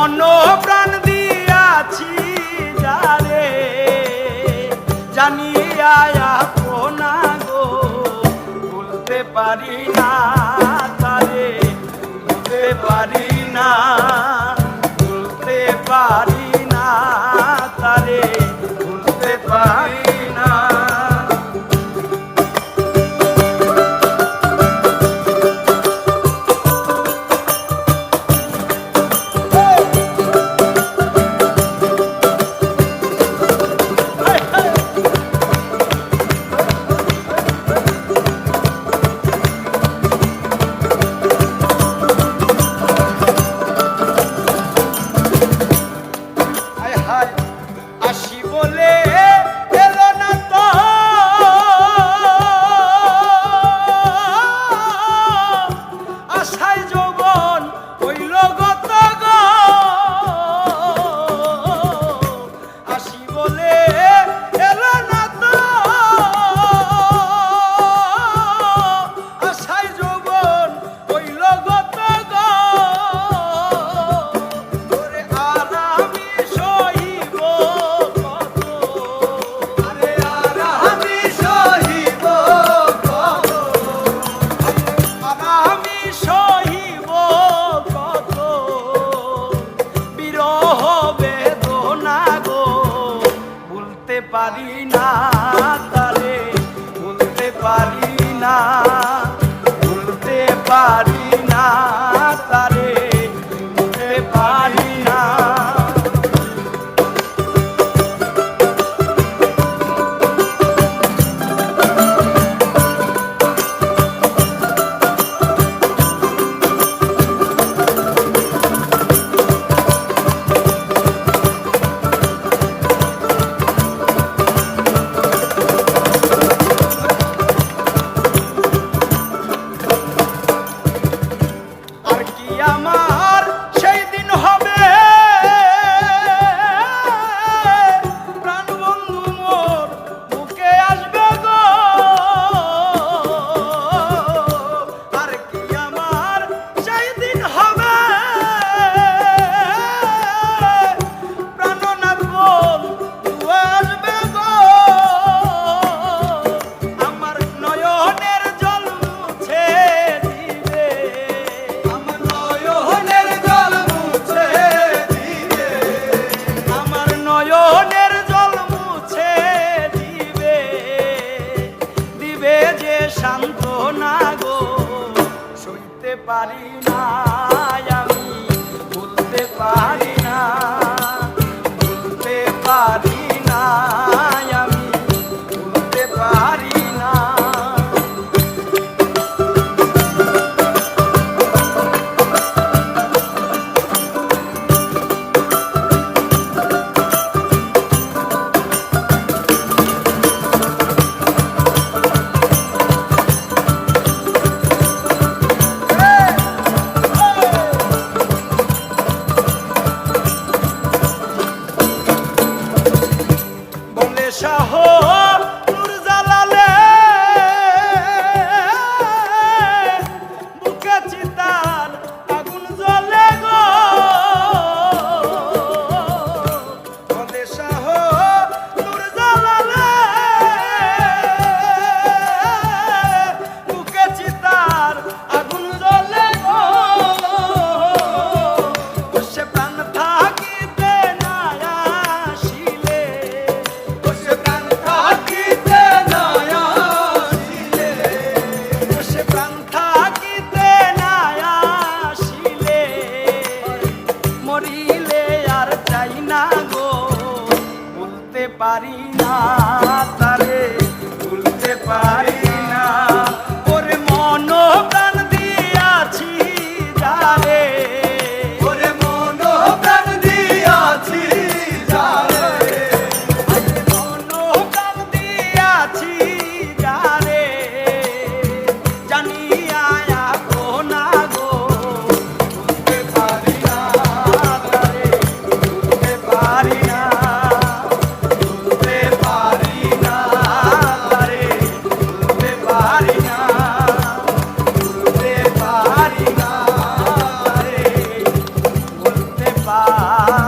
মন প্রাণ দিয়াছি যারে জানিয়া আপনা গো ভুলতে পারি না তারে ভুলতে পারি না ভুলতে পারি না তারে ভুলতে পারি না। আসি বলে এলো না তো আশায় যৌবন হইল গত গো আসি বলে এলো না তো আশায় যৌবন হইল গত গো ওরে আর আমি সহিব পারি না তারে ভুলতে পারি না ভুলতে পারি না তারে ভুলতে পারি না। আমার সেই দিন হবে প্রাণ বন্ধু মোর বুকে আসবে গো আর কি আমার সেই দিন হবে প্রাণনাথ বন্ধু আসবে গো আমার নয়নের জল মুছে দিবে আমার নয়নের জল মুছে দিবে দিবে যে সান্ত্বনা গো সইতে পারি না আমি ভুলতে পারি না ভুলতে পারি না আমি ভুলতে পারি না। শাহ নূর জালালে বুকে চিতার আগুন জ্বলে গো বলে শাহ নূর জালালে বুকে চিতার আগুন জ্বলে গো সে প্রাণ থাকিতে না আসিলে মরিলে আর চাই না গো ভুলতে পারি না তারে ভুলতে পারি না ওরে মন প্রাণ দিয়াছি যারে ওরে মন প্রাণ দিয়াছি যারে মন প্রাণ দিয়াছি যারে জানিয়া আপনা গো ভুলতে পারি না তারে ভুলতে পারি না ভুলতে পারি না তারে হাত